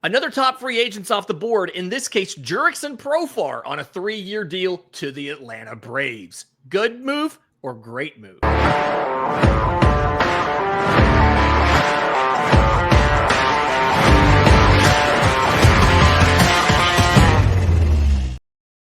Another top free agent's off the board, in this case, Jurickson Profar on a 3-year deal to the Atlanta Braves. Good move or great move?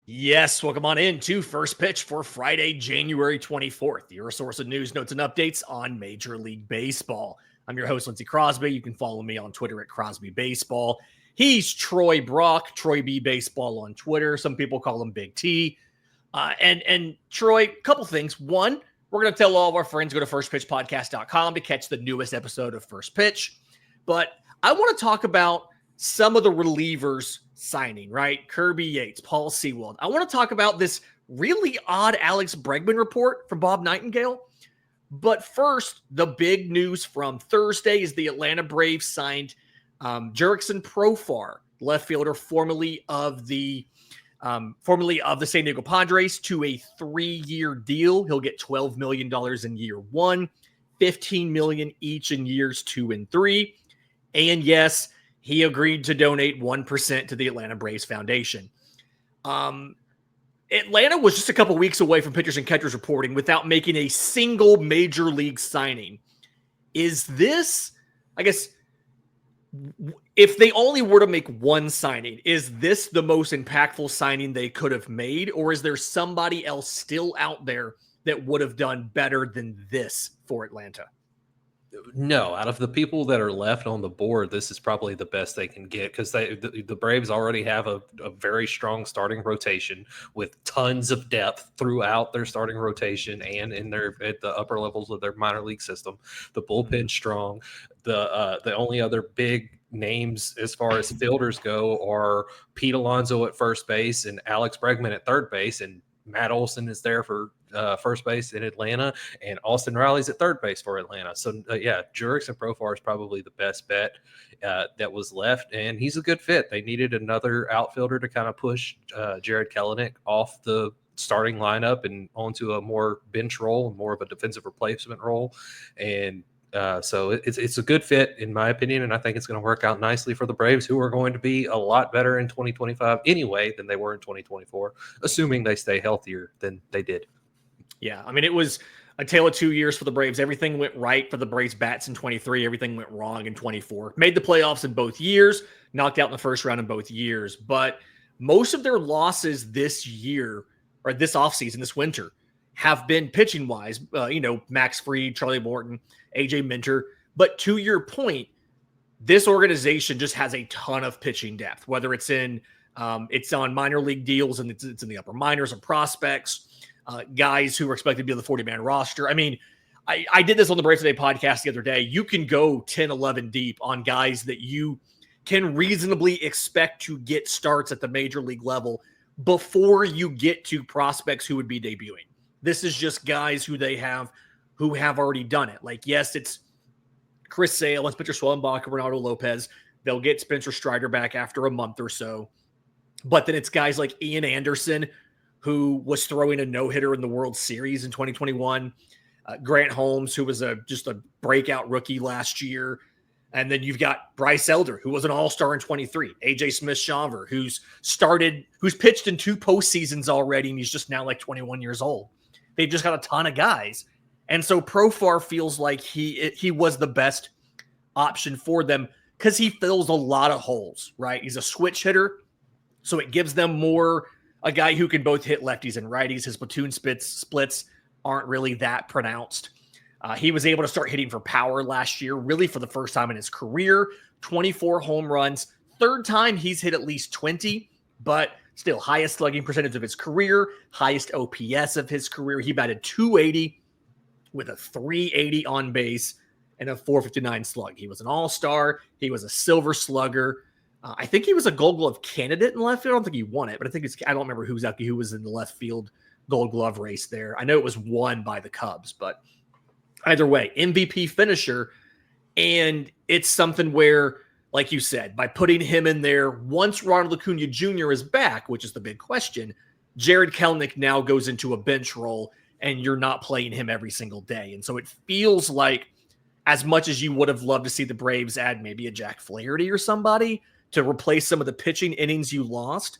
Yes, welcome on in to First Pitch for Friday, January 24th, your source of news, notes, and updates on Major League Baseball. I'm your host, Lindsay Crosby. You can follow me on Twitter at Crosby Baseball. He's Troy Brock, Troy B Baseball on Twitter. Some people call him Big T. And Troy, a couple things. One, we're going to tell all of our friends, go to firstpitchpodcast.com to catch the newest episode of First Pitch. But I want to talk about some of the relievers signing, right? Kirby Yates, Paul Sewald. I want to talk about this really odd Alex Bregman report from Bob Nightingale. But first, the big news from Thursday is the Atlanta Braves signed Jurickson Profar, left fielder formerly of the San Diego Padres, to a 3-year deal. He'll get $12 million in year one, $15 million each in years 2 and 3. And yes, he agreed to donate 1% to the Atlanta Braves Foundation. Atlanta was just a couple weeks away from pitchers and catchers reporting without making a single major league signing. Is this, I guess, if they only were to make one signing, is this the most impactful signing they could have made? Or is there somebody else still out there that would have done better than this for Atlanta? No, out of the people that are left on the board, this is probably the best they can get, because the Braves already have a very strong starting rotation with tons of depth throughout their starting rotation and at the upper levels of their minor league system. The bullpen's strong. The only other big names as far as fielders go are Pete Alonso at first base and Alex Bregman at third base, and Matt Olson is there for first base in Atlanta, and Austin Riley's at third base for Atlanta. So, Jurickson Profar is probably the best bet that was left, and he's a good fit. They needed another outfielder to kind of push Jared Kelenic off the starting lineup and onto a more bench role, more of a defensive replacement role. And so it's a good fit, in my opinion, and I think it's going to work out nicely for the Braves, who are going to be a lot better in 2025 anyway than they were in 2024, assuming they stay healthier than they did. Yeah, I mean, it was a tale of 2 years for the Braves. Everything went right for the Braves bats in 23. Everything went wrong in 24. Made the playoffs in both years, knocked out in the first round in both years. But most of their losses this year, or this offseason, this winter, have been pitching-wise. Max Fried, Charlie Morton, AJ Minter. But to your point, this organization just has a ton of pitching depth, whether it's on minor league deals and it's in the upper minors and prospects. Guys who are expected to be on the 40-man roster. I mean, I did this on the Braves Today podcast the other day. You can go 10, 11 deep on guys that you can reasonably expect to get starts at the major league level before you get to prospects who would be debuting. This is just guys who have already done it. Like, yes, it's Chris Sale and Spencer Schwellenbach and Renato Lopez. They'll get Spencer Strider back after a month or so. But then it's guys like Ian Anderson, who was throwing a no-hitter in the World Series in 2021. Grant Holmes, who was just a breakout rookie last year. And then you've got Bryce Elder, who was an all-star in 23. AJ Smith-Shawver, who's pitched in 2 postseasons already, and he's just now like 21 years old. They've just got a ton of guys. And so Profar feels like he was the best option for them because he fills a lot of holes, right? He's a switch hitter, so it gives them more a guy who can both hit lefties and righties. His platoon splits aren't really that pronounced. He was able to start hitting for power last year, really for the first time in his career. 24 home runs. Third time he's hit at least 20, but still highest slugging percentage of his career, highest OPS of his career. He batted .280 with a .380 on base and a .459 slug. He was an all-star. He was a silver slugger. I think he was a Gold Glove candidate in left field. I don't think he won it, but I don't remember who was in the left field Gold Glove race there. I know it was won by the Cubs, but either way, MVP finisher. And it's something where, like you said, by putting him in there, once Ronald Acuna Jr. is back, which is the big question, Jared Kelenic now goes into a bench role, and you're not playing him every single day. And so it feels like, as much as you would have loved to see the Braves add maybe a Jack Flaherty or somebody to replace some of the pitching innings you lost,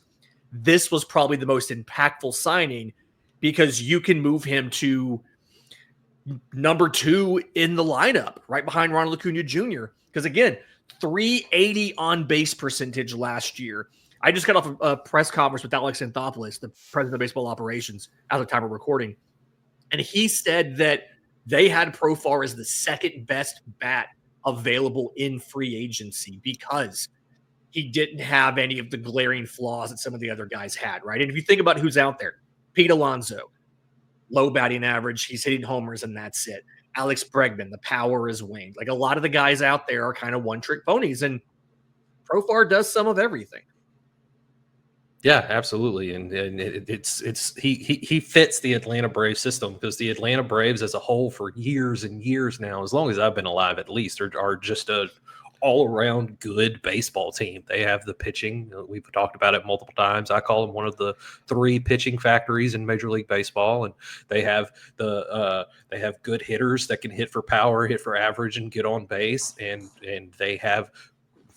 this was probably the most impactful signing because you can move him to number 2 in the lineup right behind Ronald Acuna Jr. Because again, 380 on base percentage last year. I just got off a press conference with Alex Anthopoulos, the president of baseball operations, at the time of recording. And he said that they had Profar as the second best bat available in free agency because he didn't have any of the glaring flaws that some of the other guys had, right? And if you think about who's out there, Pete Alonso, low batting average, he's hitting homers and that's it. Alex Bregman, the power is waned. Like a lot of the guys out there are kind of one-trick ponies, and Profar does some of everything. Yeah, absolutely, and he fits the Atlanta Braves system because the Atlanta Braves as a whole for years and years now, as long as I've been alive at least, are just a all-around good baseball team. They have the pitching. We've talked about it multiple times. I call them one of the 3 pitching factories in Major League Baseball, and they have they have good hitters that can hit for power, hit for average, and get on base, and they have,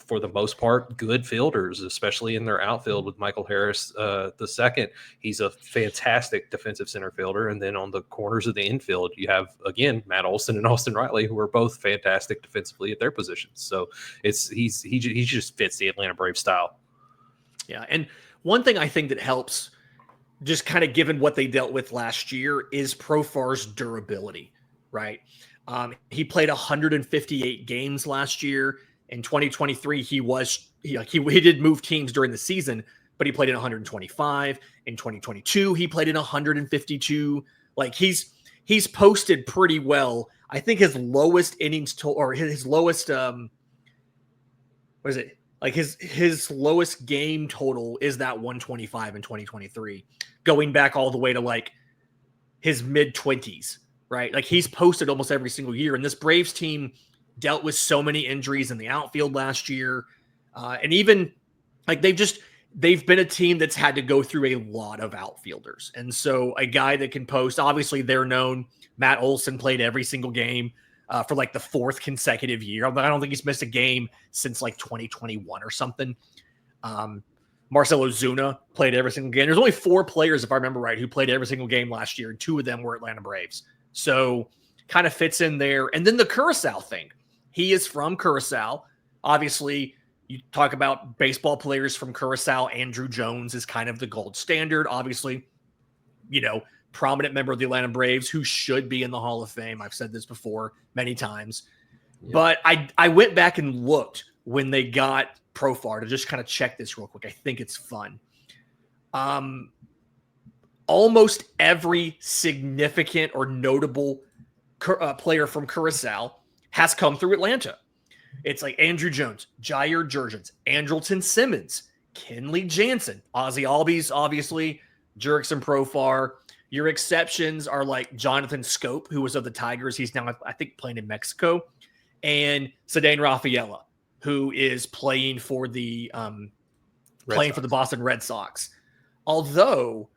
for the most part, good fielders, especially in their outfield with Michael Harris the second. He's a fantastic defensive center fielder. And then on the corners of the infield, you have, again, Matt Olson and Austin Riley, who are both fantastic defensively at their positions. So he just fits the Atlanta Braves style. Yeah, and one thing I think that helps, just kind of given what they dealt with last year, is Profar's durability, right? He played 158 games last year. In 2023, he did move teams during the season, but he played in 125. In 2022, he played in 152. Like he's posted pretty well. I think his lowest innings or his lowest what is it? Like his lowest game total is that 125 in 2023, going back all the way to like his mid 20s, right? Like he's posted almost every single year, and this Braves team dealt with so many injuries in the outfield last year. And even like they've been a team that's had to go through a lot of outfielders. And so a guy that can post, obviously they're known. Matt Olson played every single game for like the 4th consecutive year. I don't think he's missed a game since like 2021 or something. Marcell Ozuna played every single game. There's only 4 players, if I remember right, who played every single game last year, and 2 of them were Atlanta Braves. So kind of fits in there. And then the Curacao thing. He is from Curacao. Obviously, you talk about baseball players from Curacao. Andrew Jones is kind of the gold standard. Obviously, prominent member of the Atlanta Braves who should be in the Hall of Fame. I've said this before many times. Yep. But I went back and looked when they got Profar to just kind of check this real quick. I think it's fun. Almost every significant or notable player from Curacao has come through Atlanta. It's like Andrew Jones, Jair Jurgens, Andrelton Simmons, Kenley Jansen, Ozzie Albies, obviously, Jurickson Profar. Your exceptions are like Jonathan Scope, who was of the Tigers. He's now, I think, playing in Mexico. And Ceddanne Rafaela, who is playing for the Boston Red Sox. Although,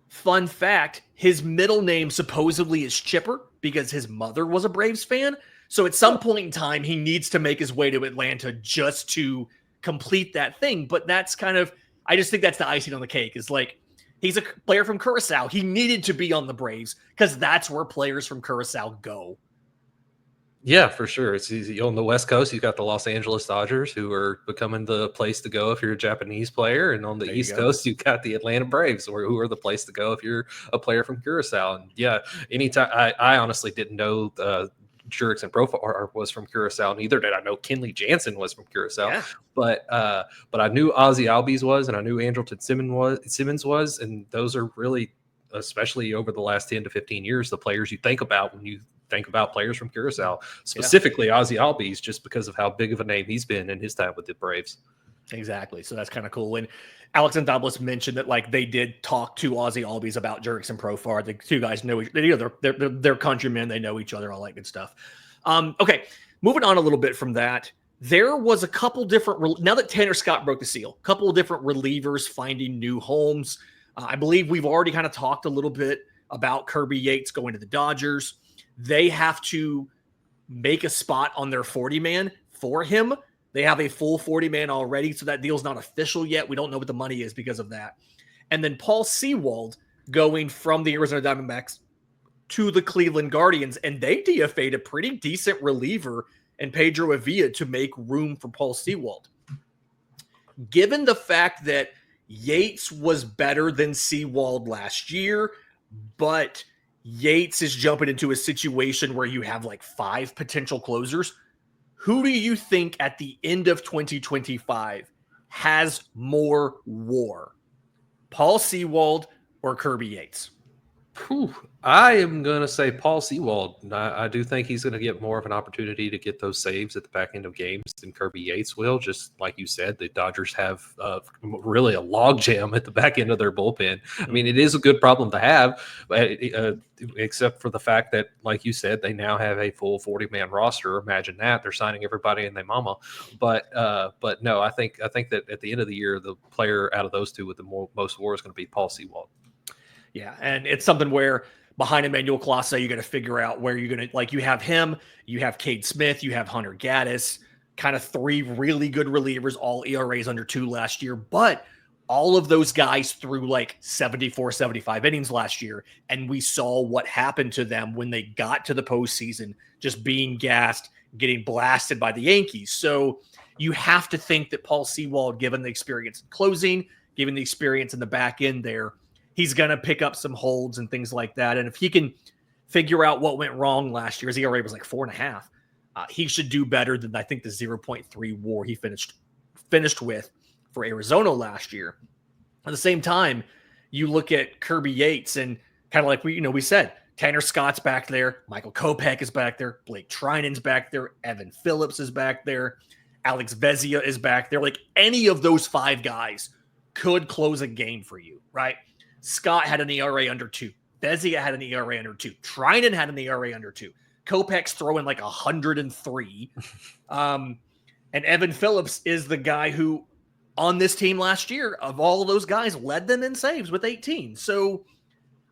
fun fact, his middle name supposedly is Chipper because his mother was a Braves fan. So at some point in time, he needs to make his way to Atlanta just to complete that thing. But that's kind of, I just think that's the icing on the cake, is like, he's a player from Curacao. He needed to be on the Braves because that's where players from Curacao go. Yeah, for sure. It's easy. On the West Coast, you've got the Los Angeles Dodgers, who are becoming the place to go if you're a Japanese player. And on the East Coast, you've got the Atlanta Braves, who are the place to go if you're a player from Curacao. And yeah, anytime, I honestly didn't know Jurickson Profar was from Curacao. Neither did I know Kenley Jansen was from Curacao. Yeah. But I knew Ozzie Albies was, and I knew Andrelton Simmons was, and those are really, especially over the last 10 to 15 years, the players you think about when you think about players from Curacao, specifically Ozzie Albies, just because of how big of a name he's been in his time with the Braves. Exactly. So that's kind of cool. And Alex Anthopoulos mentioned that like they did talk to Ozzie Albies about Jurickson Profar. The 2 guys know they're countrymen. They know each other, all that good stuff. Okay, moving on a little bit from that. There was a couple different, now that Tanner Scott broke the seal, a couple of different relievers finding new homes. I believe we've already kind of talked a little bit about Kirby Yates going to the Dodgers. They have to make a spot on their 40-man for him They have a full 40-man already, so that deal's not official yet. We don't know what the money is because of that. And then Paul Sewald going from the Arizona Diamondbacks to the Cleveland Guardians, and they DFA'd a pretty decent reliever in Pedro Avila to make room for Paul Sewald. Given the fact that Yates was better than Sewald last year, but Yates is jumping into a situation where you have like 5 potential closers, who do you think at the end of 2025 has more WAR? Paul Sewald or Kirby Yates? I am going to say Paul Sewald. I do think he's going to get more of an opportunity to get those saves at the back end of games than Kirby Yates will. Just like you said, the Dodgers have really a logjam at the back end of their bullpen. I mean, it is a good problem to have, except for the fact that, like you said, they now have a full 40-man roster. Imagine that. They're signing everybody and their mama. But no, I think that at the end of the year, the player out of those two with the most WAR is going to be Paul Sewald. Yeah, and it's something where behind Emmanuel Clase, you got to figure out where you're going to, like, you have him, you have Cade Smith, you have Hunter Gaddis, kind of 3 really good relievers, all ERAs under 2 last year. But all of those guys threw like 74, 75 innings last year, and we saw what happened to them when they got to the postseason, just being gassed, getting blasted by the Yankees. So you have to think that Paul Sewald, given the experience in closing, given the experience in the back end there, he's going to pick up some holds and things like that. And if he can figure out what went wrong last year, his ERA was like 4.5. He should do better than, I think, the 0.3 WAR he finished with for Arizona last year. At the same time, you look at Kirby Yates, and kind of like we said, Tanner Scott's back there, Michael Kopech is back there, Blake Trinan's back there, Evan Phillips is back there, Alex Vezia is back there. Like, any of those 5 guys could close a game for you, right? Scott had an ERA under 2. Vezia had an ERA under 2. Trinan had an ERA under 2. Kopech's throwing like 103. And Evan Phillips is the guy who, on this team last year, of all of those guys, led them in saves with 18. So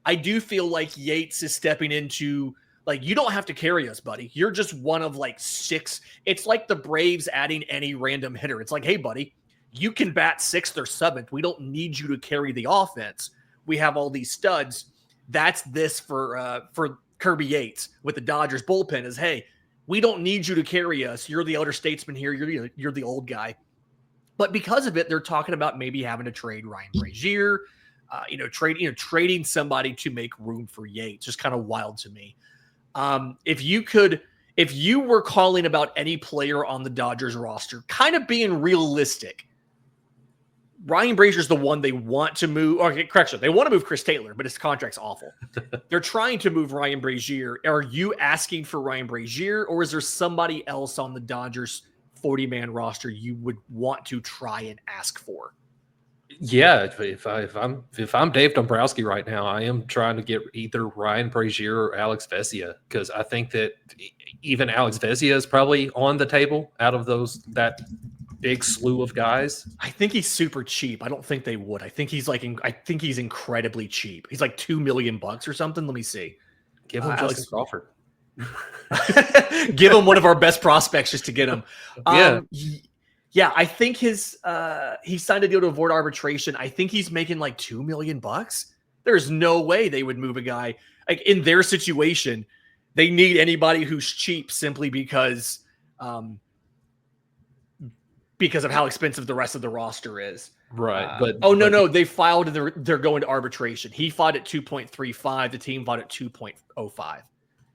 I do feel like Yates is stepping into, like, you don't have to carry us, buddy. You're just one of like 6. It's like the Braves adding any random hitter. It's like, hey, buddy, you can bat 6th or 7th. We don't need you to carry the offense. We have all these studs. That's this for Kirby Yates with the Dodgers bullpen is, hey, we don't need you to carry us. You're the elder statesman here. You're the old guy. But because of it, they're talking about maybe having to trade Ryan Brazier, trading somebody to make room for Yates. Just kind of wild to me. If you were calling about any player on the Dodgers roster, kind of being realistic, Ryan Brazier's the one they want to move. Okay, correction. They want to move Chris Taylor, but his contract's awful. They're trying to move Ryan Brazier. Are you asking for Ryan Brazier, or is there somebody else on the Dodgers 40-man roster you would want to try and ask for? Yeah, if I'm Dave Dombrowski right now, I am trying to get either Ryan Brazier or Alex Vezia, because I think that even Alex Vezia is probably on the table out of that big slew of guys. I think he's super cheap. I don't think they would. I think he's incredibly cheap. He's like $2 million or something. Let me see. Give him Jurickson Profar. Give him one of our best prospects just to get him. Yeah, I think he signed a deal to avoid arbitration. I think he's making like $2 million. There's no way they would move a guy like in their situation. They need anybody who's cheap simply because of how expensive the rest of the roster is. Right. No. They filed and they're going to arbitration. He fought at 2.35. The team fought at 2.05.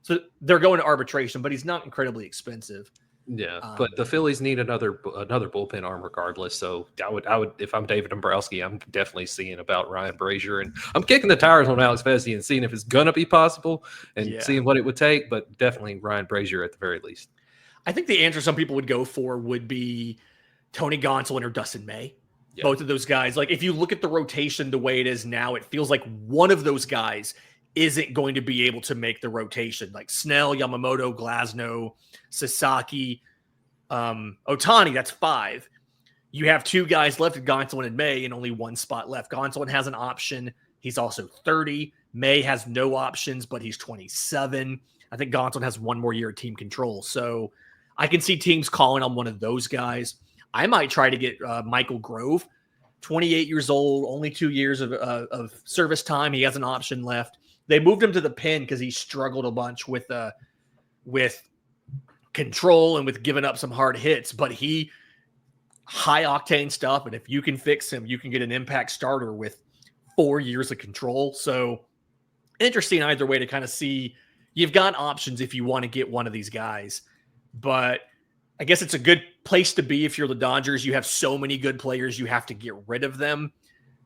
So they're going to arbitration, but he's not incredibly expensive. Yeah, but the Phillies need another bullpen arm regardless. So I would if I'm David Dombrowski, I'm definitely seeing about Ryan Brazier, and I'm kicking the tires on Alex Vezia and seeing if it's gonna be possible and seeing what it would take. But definitely Ryan Brazier at the very least. I think the answer some people would go for would be Tony Gonsolin or Dustin May. Yeah. Both of those guys. Like, if you look at the rotation the way it is now, it feels like one of those guys isn't going to be able to make the rotation. Like Snell, Yamamoto, Glasnow, Sasaki, Ohtani, that's 5. You have 2 guys left, Gonsolin and May, and only 1 spot left. Gonsolin has an option. He's also 30. May has no options, but he's 27. I think Gonsolin has 1 more year of team control. So I can see teams calling on one of those guys. I might try to get Michael Grove, 28 years old, only 2 years of service time. He has an option left. They moved him to the pen because he struggled a bunch with control and with giving up some hard hits, but he high octane stuff. And if you can fix him, you can get an impact starter with 4 years of control. So interesting either way to kind of see. You've got options if you want to get one of these guys, but I guess it's a good place to be if you're the Dodgers. You have so many good players, you have to get rid of them.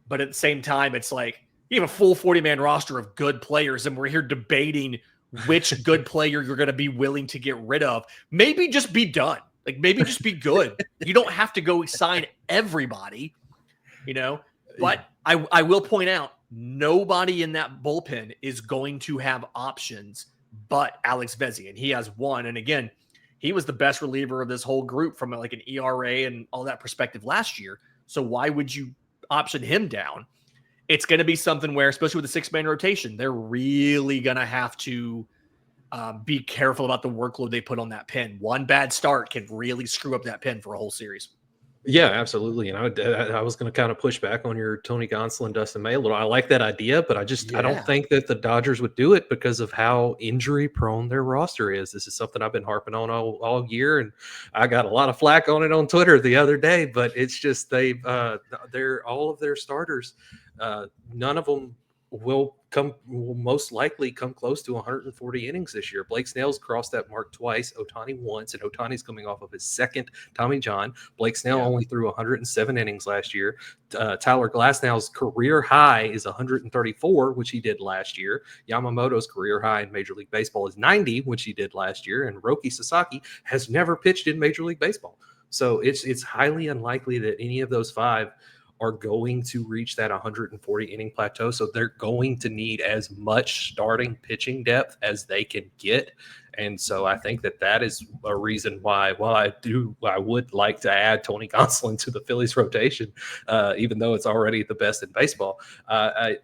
But at the same time, it's like you have a full 40-man roster of good players, and we're here debating which good player you're going to be willing to get rid of. Maybe just be done. Like, maybe just be good. You don't have to go sign everybody, But I will point out, nobody in that bullpen is going to have options but Alex Vezian. And he has one. And again, he was the best reliever of this whole group from like an ERA and all that perspective last year. So why would you option him down? It's going to be something where, especially with the 6-man rotation, they're really going to have to be careful about the workload they put on that pen. One bad start can really screw up that pen for a whole series. Yeah, absolutely. And I was going to kind of push back on your Tony Gonsolin, Dustin May a little. I like that idea, but I don't think that the Dodgers would do it because of how injury prone their roster is. This is something I've been harping on all year, and I got a lot of flack on it on Twitter the other day. But it's just they're all of their starters. None of them will most likely come close to 140 innings this year. Blake Snell's crossed that mark twice, Ohtani once, and Ohtani's coming off of his second Tommy John. Blake Snell only threw 107 innings last year. Tyler Glasnow's career high is 134, which he did last year. Yamamoto's career high in Major League Baseball is 90, which he did last year. And Roki Sasaki has never pitched in Major League Baseball. So it's highly unlikely that any of those five are going to reach that 140 inning plateau. So they're going to need as much starting pitching depth as they can get. And so I think that is a reason why, while I would like to add Tony Gonsolin to the Phillies rotation, even though it's already the best in baseball. I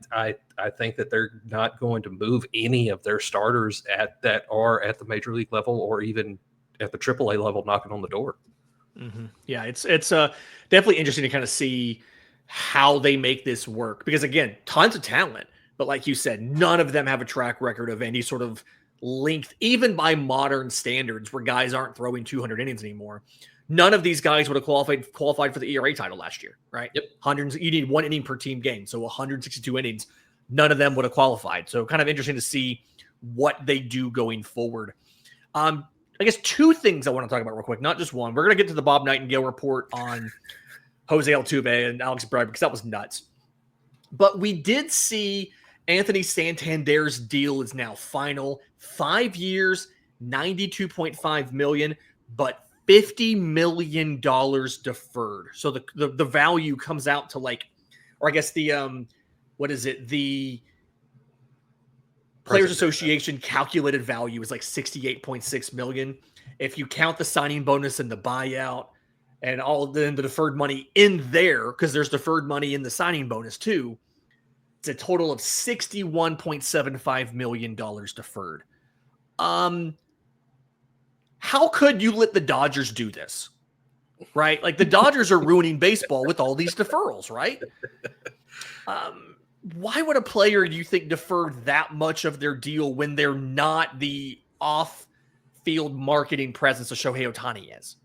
think that they're not going to move any of their starters that are at the major league level or even at the AAA level knocking on the door. Mm-hmm. Yeah, it's definitely interesting to kind of see how they make this work, because again, tons of talent, but like you said, none of them have a track record of any sort of length, even by modern standards, where guys aren't throwing 200 innings anymore. None of these guys would have qualified for the ERA title last year, right? Yep. You need 1 inning per team game, so 162 innings. None of them would have qualified. So kind of interesting to see what they do going forward. I guess 2 things I want to talk about real quick, not just one. We're going to get to the Bob Nightingale report on Jose Altuve and Alex Bregman, because that was nuts. But we did see Anthony Santander's deal is now final. 5 years, $92.5 million, but $50 million deferred. So the value comes out to like, or I guess the what is it? The Players Association calculated value is like $68.6 million. If you count the signing bonus and the buyout and all the deferred money in there, because there's deferred money in the signing bonus too, it's a total of $61.75 million deferred. How could you let the Dodgers do this? Right? Like, the Dodgers are ruining baseball with all these deferrals, right? Why would a player, do you think, defer that much of their deal when they're not the off-field marketing presence of Shohei Ohtani is?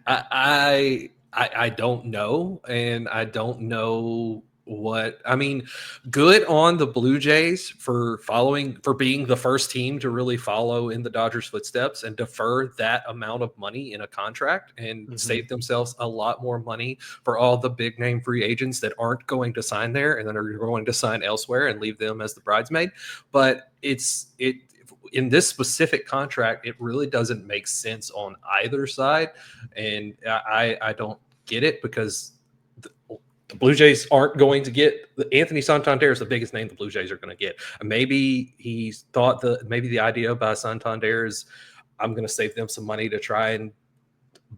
I don't know, and I don't know what I mean. Good on the Blue Jays for being the first team to really follow in the Dodgers' footsteps and defer that amount of money in a contract and save themselves a lot more money for all the big name free agents that aren't going to sign there and then are going to sign elsewhere and leave them as the bridesmaid. But in this specific contract, it really doesn't make sense on either side. And I don't get it, because the Blue Jays aren't going to get Anthony Santander is the biggest name the Blue Jays are going to get. Maybe he thought maybe the idea by Santander is, I'm going to save them some money to try and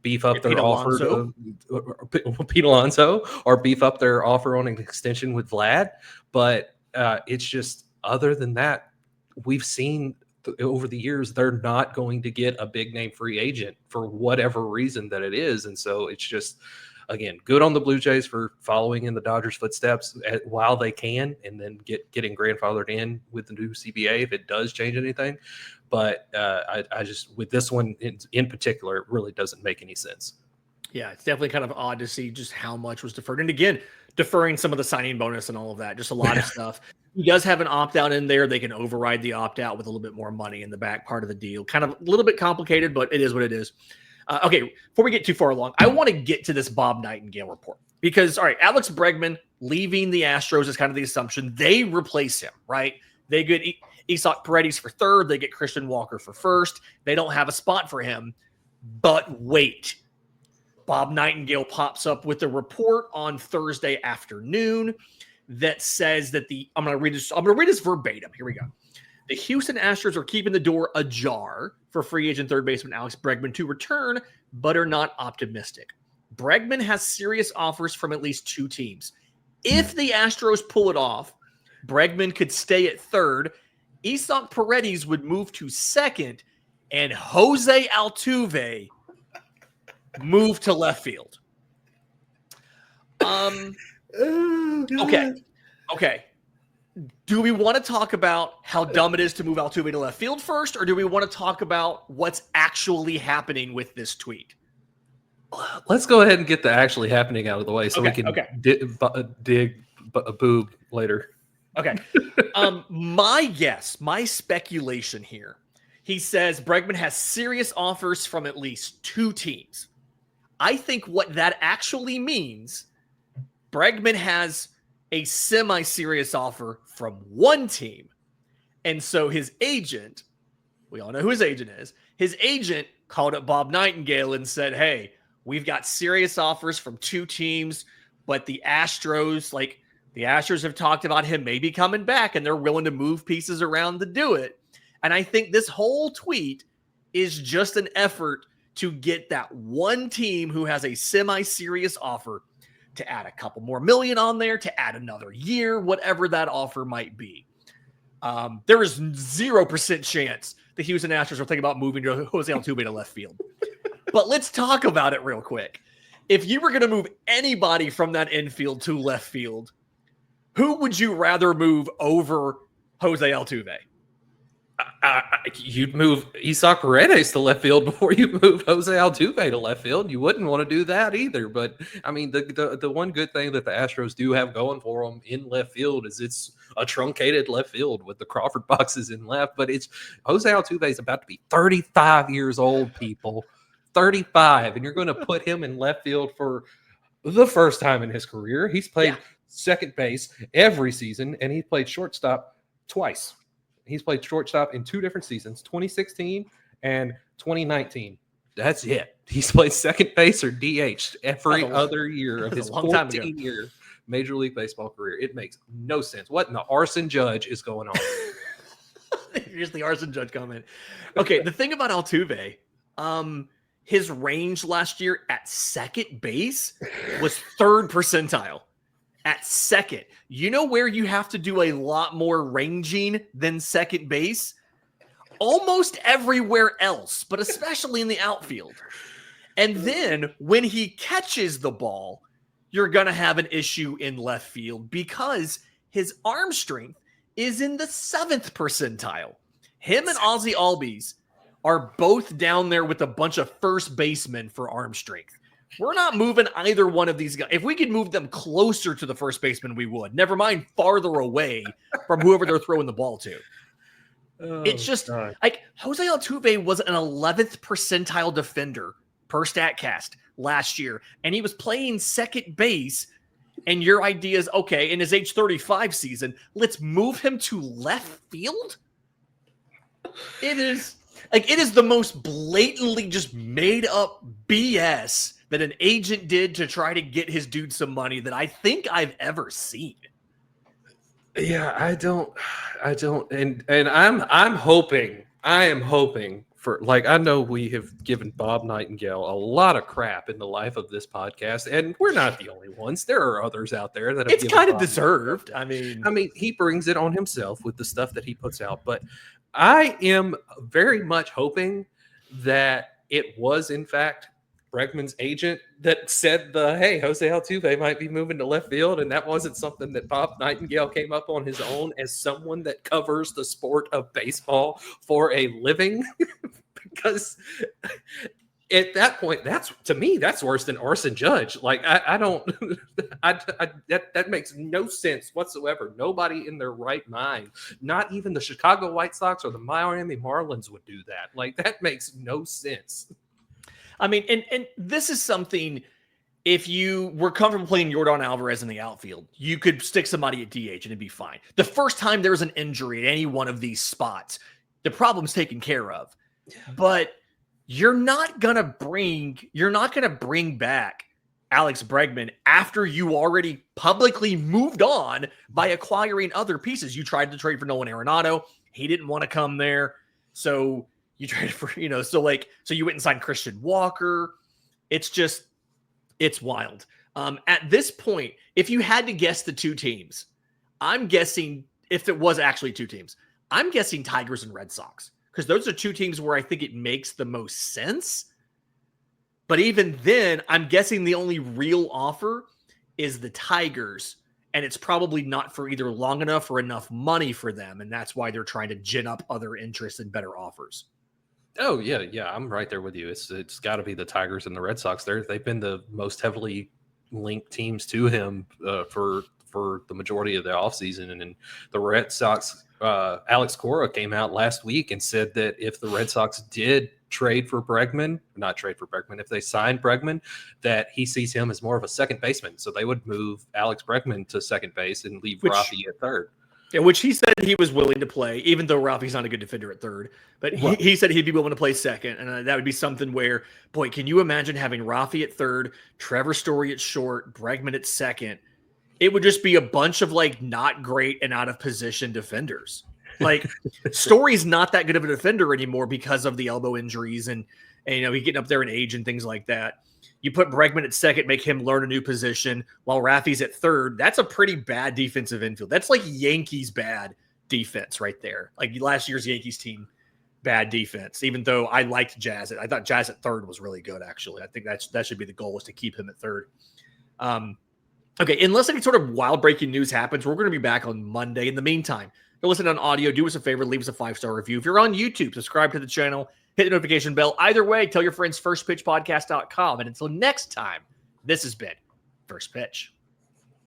beef up their offer to Pete Alonso, or beef up their offer on an extension with Vlad. But it's just, other than that, we've seen over the years, they're not going to get a big name free agent for whatever reason that it is. And so it's just, again, good on the Blue Jays for following in the Dodgers' footsteps while they can, and then getting grandfathered in with the new CBA if it does change anything. But I just, with this one in particular, it really doesn't make any sense. Yeah, it's definitely kind of odd to see just how much was deferred. And again, deferring some of the signing bonus and all of that, just a lot of stuff. He does have an opt-out in there. They can override the opt-out with a little bit more money in the back part of the deal. Kind of a little bit complicated, but it is what it is. Okay, before we get too far along, I want to get to this Bob Nightingale report. Because, all right, Alex Bregman leaving the Astros is kind of the assumption. They replace him, right? They get Isak Paredes for third. They get Christian Walker for first. They don't have a spot for him. But wait. Bob Nightingale pops up with a report on Thursday afternoon that says that I'm going to read this verbatim. Here we go. The Houston Astros are keeping the door ajar for free agent third baseman Alex Bregman to return, but are not optimistic. Bregman has serious offers from at least 2 teams. If the Astros pull it off, Bregman could stay at third, Isak Paredes would move to second, and Jose Altuve move to left field. Okay. Do we want to talk about how dumb it is to move Altuve to left field first, or do we want to talk about what's actually happening with this tweet? Let's go ahead and get the actually happening out of the way so we can dig a boob later. Okay. My speculation here, he says Bregman has serious offers from at least 2 teams. I think what that actually means, Bregman has a semi-serious offer from 1 team. And so his agent, we all know who his agent is, his agent called up Bob Nightingale and said, hey, we've got serious offers from 2 teams, but the Astros have talked about him maybe coming back, and they're willing to move pieces around to do it. And I think this whole tweet is just an effort to get that 1 team who has a semi-serious offer to add a couple more million on there, to add another year, whatever that offer might be. There is 0% chance the Houston Astros are thinking about moving Jose Altuve to left field. But let's talk about it real quick. If you were going to move anybody from that infield to left field, who would you rather move over Jose Altuve? You'd move Isak Paredes to left field before you move Jose Altuve to left field. You wouldn't want to do that either. But, I mean, the one good thing that the Astros do have going for them in left field is it's a truncated left field with the Crawford boxes in left. But it's Jose Altuve is about to be 35 years old, people. 35. And you're going to put him in left field for the first time in his career. He's played second base every season, and he played shortstop twice. He's played shortstop in 2 different seasons, 2016 and 2019. That's it. He's played second base or DH every other year of his 14-year Major League Baseball career. It makes no sense. What in the arson judge is going on? Here's the arson judge comment. Okay, the thing about Altuve, his range last year at second base was 3rd percentile. At second, you know where you have to do a lot more ranging than second base? Almost everywhere else, but especially in the outfield. And then when he catches the ball, you're going to have an issue in left field because his arm strength is in the 7th percentile. Him and Ozzie Albies are both down there with a bunch of first basemen for arm strength. We're not moving either one of these guys. If we could move them closer to the first baseman, we would. Never mind farther away from whoever they're throwing the ball to. It's just like Jose Altuve was an 11th percentile defender per StatCast last year, and he was playing second base. And your idea is, okay, in his age 35 season, let's move him to left field? It is the most blatantly just made up BS that an agent did to try to get his dude some money that I think I've ever seen. Yeah, I don't, and I am hoping for, like, I know we have given Bob Nightingale a lot of crap in the life of this podcast, and we're not the only ones. There are others out there that have it's kind of deserved. I mean, he brings it on himself with the stuff that he puts out, but I am very much hoping that it was, in fact, Bregman's agent that said hey, Jose Altuve might be moving to left field, and that wasn't something that Bob Nightingale came up on his own as someone that covers the sport of baseball for a living. Because at that point, to me, that's worse than arson judge. Like, I don't, that makes no sense whatsoever. Nobody in their right mind, not even the Chicago White Sox or the Miami Marlins, would do that. Like, that makes no sense. I mean, and this is something, if you were comfortable playing Yordan Alvarez in the outfield, you could stick somebody at DH and it'd be fine. The first time there's an injury at any one of these spots, the problem's taken care of. But you're not gonna bring back Alex Bregman after you already publicly moved on by acquiring other pieces. You tried to trade for Nolan Arenado. He didn't want to come there. So you traded for, so you went and signed Christian Walker. It's wild. At this point, if you had to guess the two teams, I'm guessing, if it was actually two teams, I'm guessing Tigers and Red Sox, because those are two teams where I think it makes the most sense. But even then, I'm guessing the only real offer is the Tigers, and it's probably not for either long enough or enough money for them, and that's why they're trying to gin up other interests and better offers. Oh yeah, I'm right there with you. It's got to be the Tigers and the Red Sox. They've been the most heavily linked teams to him for the majority of the offseason. And the Red Sox, Alex Cora came out last week and said that if the Red Sox did if they signed Bregman, that he sees him as more of a second baseman. So they would move Alex Bregman to second base and leave Rafi at third. Yeah, which he said he was willing to play, even though Rafi's not a good defender at third. But he said he'd be willing to play second, and that would be something where, boy, can you imagine having Rafi at third, Trevor Story at short, Bregman at second? It would just be a bunch of not great and out of position defenders. Story's not that good of a defender anymore because of the elbow injuries and he's getting up there in age and things like that. You put Bregman at second, make him learn a new position while Rafi's at third. That's a pretty bad defensive infield. That's like Yankees bad defense right there. Like last year's Yankees team, bad defense, even though I liked Jazz. I thought Jazz at third was really good, actually. I think that should be the goal, is to keep him at third. Okay, unless any sort of wild breaking news happens, we're going to be back on Monday. In the meantime, if you're listening on audio, do us a favor, leave us a 5-star review. If you're on YouTube, subscribe to the channel, hit the notification bell. Either way, tell your friends, firstpitchpodcast.com. And until next time, this has been First Pitch.